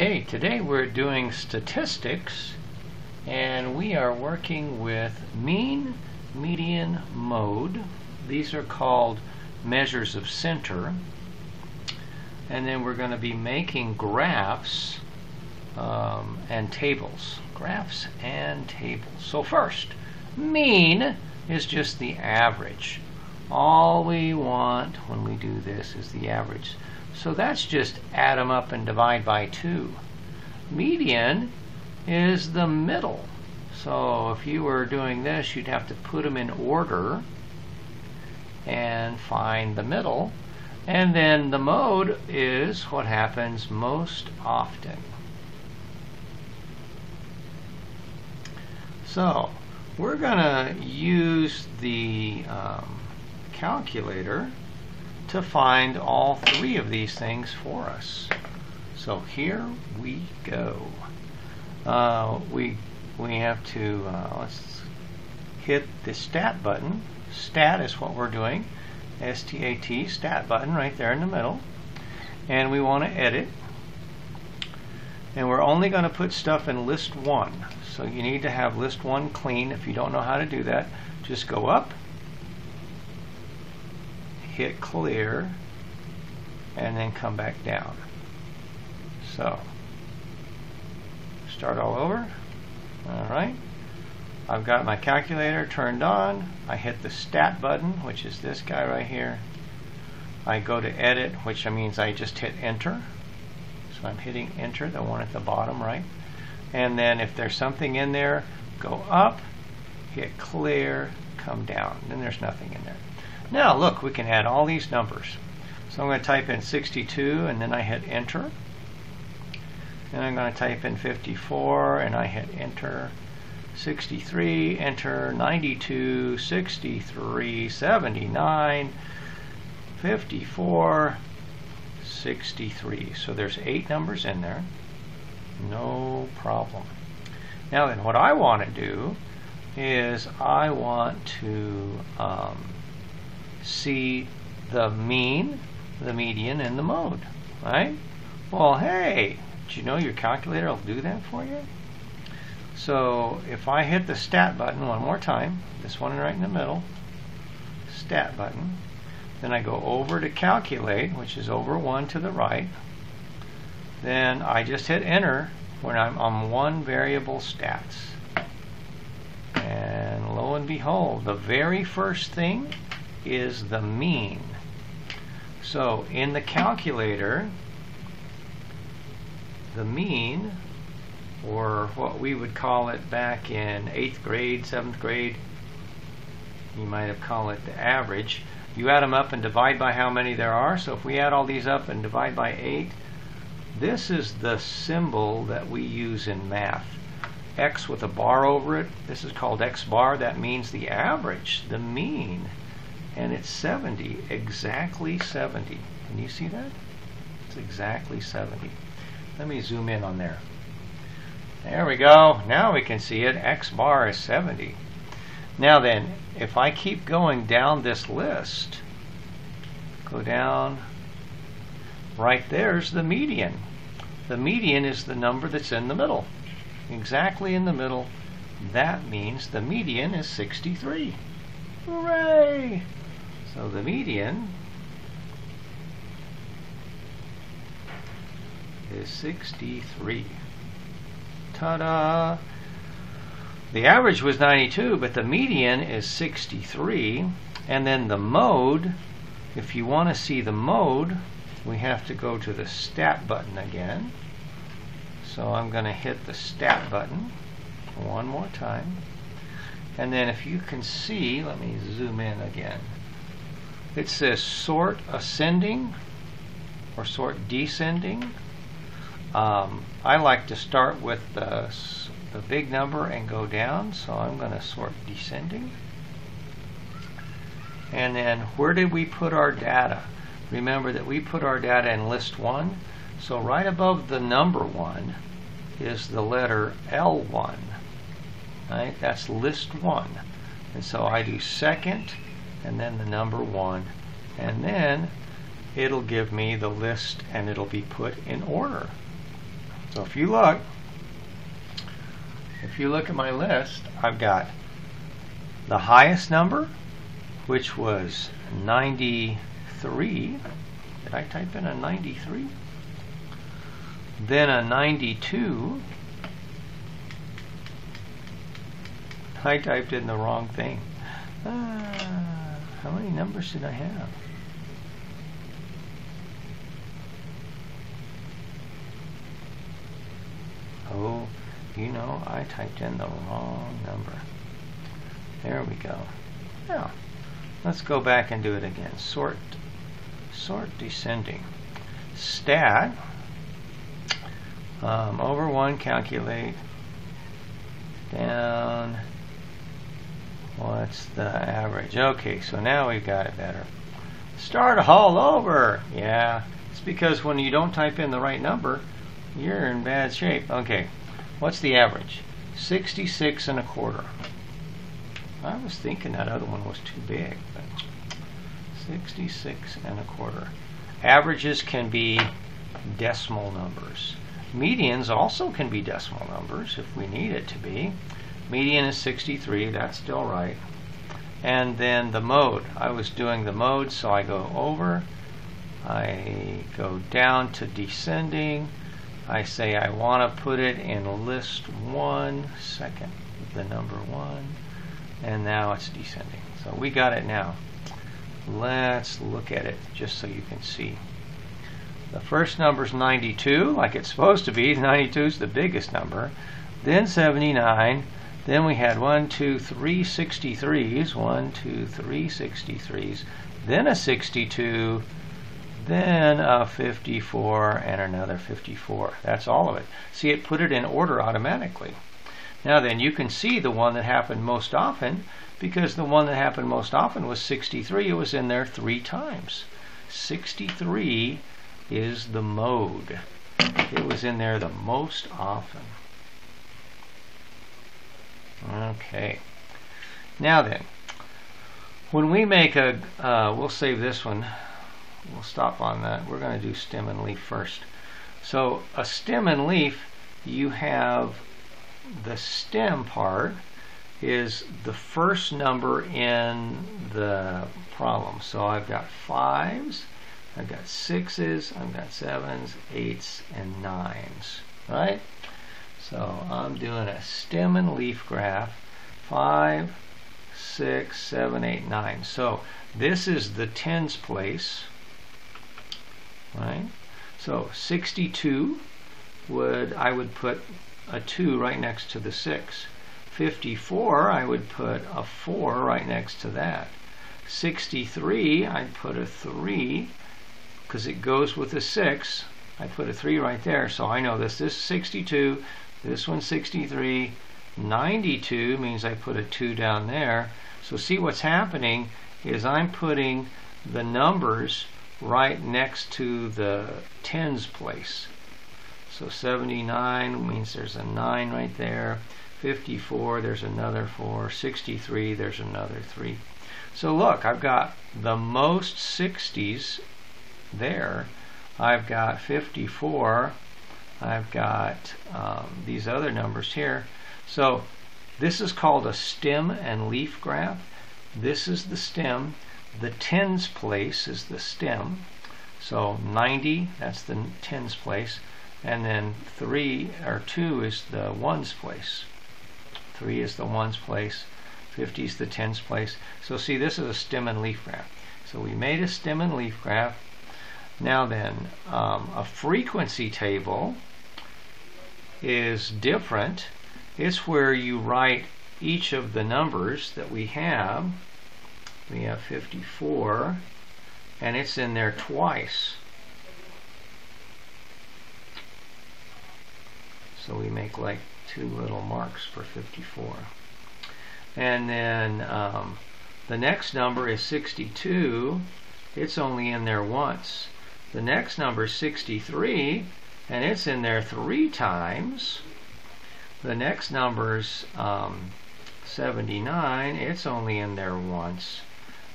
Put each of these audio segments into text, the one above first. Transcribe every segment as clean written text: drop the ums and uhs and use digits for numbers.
Okay, today we're doing statistics, and we are working with mean, median, mode. These are called measures of center. And then we're going to be making graphs and tables. Graphs and tables. So first, mean is just the average. All we want when we do this is the average. So that's just add them up and divide by 2. Median is the middle. So if you were doing this, you'd have to put them in order and find the middle. And then the mode is what happens most often. So we're going to use the calculator to find all 3 of these things for us. So here we go. We have to let's hit the stat button. Stat is what we're doing. S-T-A-T, stat button right there in the middle. And we want to edit. And we're only going to put stuff in list 1. So you need to have list 1 clean. If you don't know how to do that, just go up, hit clear, and then come back down. So start all over. Alright, I've got my calculator turned on. I hit the stat button, which is this guy right here. I go to edit, which means I just hit enter. So I'm hitting enter, the one at the bottom right. And then if there's something in there, go up, hit clear, come down. Then there's nothing in there. Now look, we can add all these numbers. So I'm going to type in 62 and then I hit enter. And I'm going to type in 54 and I hit enter. 63, enter. 92, 63, 79, 54, 63. So there's 8 numbers in there. No problem. Now then, what I want to do is I want to see the mean, the median, and the mode, right? Well, hey, did you know your calculator will do that for you? So if I hit the stat button one more time, this one right in the middle, stat button, then I go over to calculate, which is over 1 to the right. Then I just hit enter when I'm on one variable stats. And lo and behold, the very first thing is the mean. So in the calculator, the mean, or what we would call it back in 8th grade, 7th grade, you might have called it the average. You add them up and divide by how many there are. So if we add all these up and divide by 8, this is the symbol that we use in math. X with a bar over it, this is called X bar. That means the average, the mean. And it's 70, exactly 70. Can you see that? It's exactly 70. Let me zoom in on there. There we go. Now we can see it. X bar is 70. Now then, if I keep going down this list, go down, right there's the median. The median is the number that's in the middle. Exactly in the middle. That means the median is 63. Hooray! So the median is 63. Ta-da! The average was 92, but the median is 63. And then the mode, if you want to see the mode, we have to go to the stat button again. So I'm going to hit the stat button one more time. And then if you can see, let me zoom in again. It says sort ascending or sort descending. I like to start with the big number and go down, so I'm going to sort descending. And then where did we put our data? Remember that we put our data in list 1. So right above the number 1 is the letter L1. Right? That's list 1. And so I do second and then the number 1. And then it'll give me the list and it'll be put in order. So if you look at my list, I've got the highest number, which was 93. Did I type in a 93? Then a 92. I typed in the wrong thing. How many numbers did I have? Oh, you know, I typed in the wrong number. There we go. Now, let's go back and do it again. Sort descending. Stat, over 1, calculate, down, what's the average? Okay, so now we've got it better. Start all over. Yeah, it's because when you don't type in the right number, you're in bad shape. Okay, what's the average? 66 1/4. I was thinking that other one was too big, but 66 1/4. Averages can be decimal numbers. Medians also can be decimal numbers if we need it to be. Median is 63, that's still right. And then the mode. I was doing the mode, so I go over, I go down to descending, I say I want to put it in list 1, second, the number 1, and now it's descending. So we got it now. Let's look at it just so you can see. The first number is 92, like it's supposed to be. 92 is the biggest number. Then 79. Then we had 1, 2, 3 63s. 1, 2, 3 63s. Then a 62. Then a 54 and another 54. That's all of it. See, it put it in order automatically. Now then, you can see the one that happened most often, because the one that happened most often was 63. It was in there 3 times. 63 is the mode. It was in there the most often. Okay. Now then, when we make a, we'll save this one. We'll stop on that. We're going to do stem and leaf first. So a stem and leaf, you have the stem part is the first number in the problem. So I've got 5s, I've got 6s, I've got 7s, 8s, and 9s, right? So I'm doing a stem and leaf graph, 5, 6, 7, 8, 9. So this is the tens place, right? So 62 I would put a 2 right next to the 6. 54, I would put a 4 right next to that. 63, I'd put a 3 because it goes with a 6. I put a 3 right there, so I know this is 62, this one's 63. 92 means I put a 2 down there. So see, what's happening is I'm putting the numbers right next to the tens place. So 79 means there's a 9 right there. 54, there's another 4. 63, there's another 3. So look, I've got the most 60s there. I've got 54. I've got these other numbers here. So this is called a stem and leaf graph. This is the stem. The tens place is the stem. So 90, that's the tens place. And then 3 or 2 is the ones place. 3 is the ones place. 50 is the tens place. So see, this is a stem and leaf graph. So we made a stem and leaf graph. Now then, a frequency table is different. It's where you write each of the numbers that we have. We have 54, and it's in there twice. So we make like 2 little marks for 54. And then the next number is 62. It's only in there once. The next number is 63, and it's in there 3 times. The next number is 79. It's only in there once.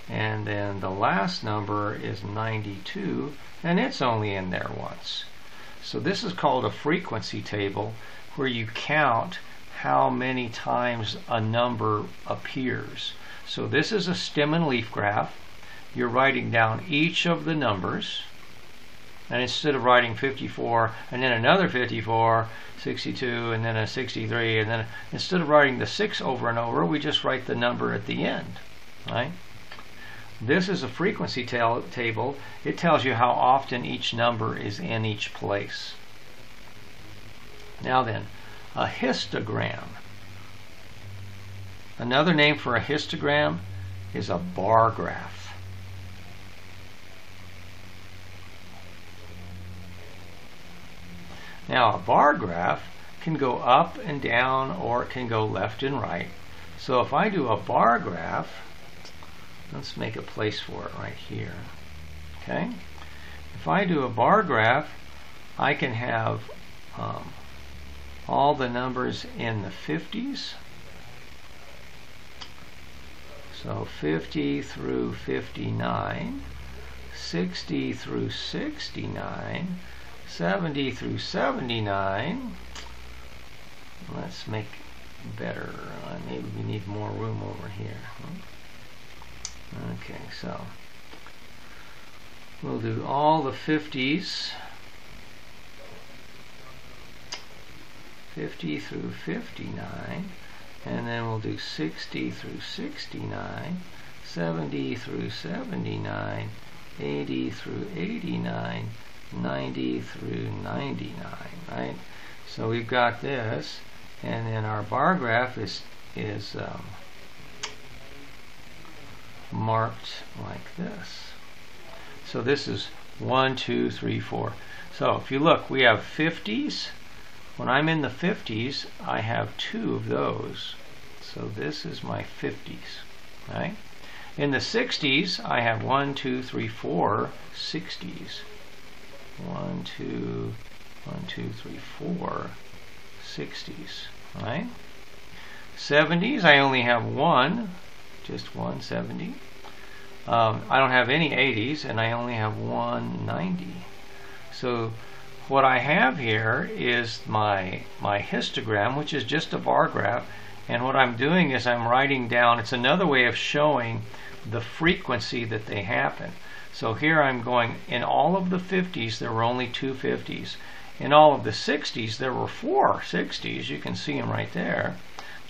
And then the last number is 92, and it's only in there once. So this is called a frequency table, where you count how many times a number appears. So this is a stem and leaf graph. You're writing down each of the numbers, and instead of writing 54 and then another 54, 62 and then a 63, and then instead of writing the 6 over and over, we just write the number at the end, right? This is a frequency table. It tells you how often each number is in each place. Now then, a histogram. Another name for a histogram is a bar graph. Now, a bar graph can go up and down, or it can go left and right. So if I do a bar graph, let's make a place for it right here. Okay? If I do a bar graph, I can have all the numbers in the 50s. So 50 through 59, 60 through 69, 70 through 79. Let's make better. Maybe we need more room over here. Okay, so we'll do all the 50s, 50 through 59, and then we'll do 60 through 69, 70 through 79, 80 through 89, 90 through 99, right? So we've got this, and then our bar graph is marked like this. So this is 1, 2, 3, 4. So if you look, we have 50s. When I'm in the 50s, I have 2 of those. So this is my 50s, right? In the 60s, I have 1, 2, 3, 4 60s. 1, 2, 3, 4 60s, right? 70s, I only have 1, just 1 70. I don't have any 80s, and I only have 1 90. So what I have here is my histogram, which is just a bar graph, and what I'm doing is I'm writing down, it's another way of showing the frequency that they happen. So here I'm going, in all of the 50s there were only 2 50s. In all of the 60s there were 4 60s. You can see them right there.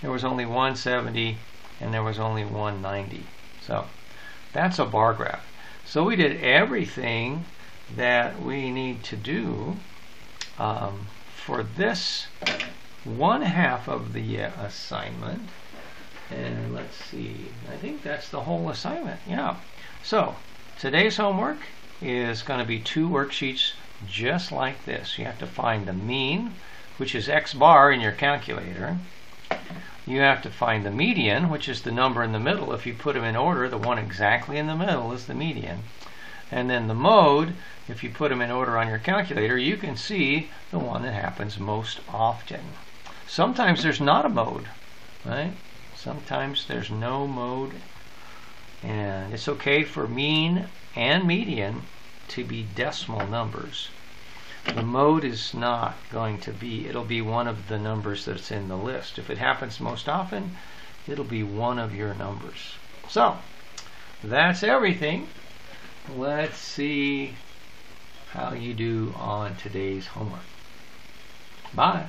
There was only 1 70 and there was only 1 90. So that's a bar graph. So we did everything that we need to do for this 1/2 of the assignment. And let's see, I think that's the whole assignment. Yeah. So today's homework is going to be 2 worksheets just like this. You have to find the mean, which is x bar in your calculator. You have to find the median, which is the number in the middle. If you put them in order, the one exactly in the middle is the median. And then the mode, if you put them in order on your calculator, you can see the one that happens most often. Sometimes there's not a mode, right? Sometimes there's no mode. And it's okay for mean and median to be decimal numbers. The mode is not going to be, it'll be one of the numbers that's in the list. If it happens most often, it'll be one of your numbers. So, that's everything. Let's see how you do on today's homework. Bye.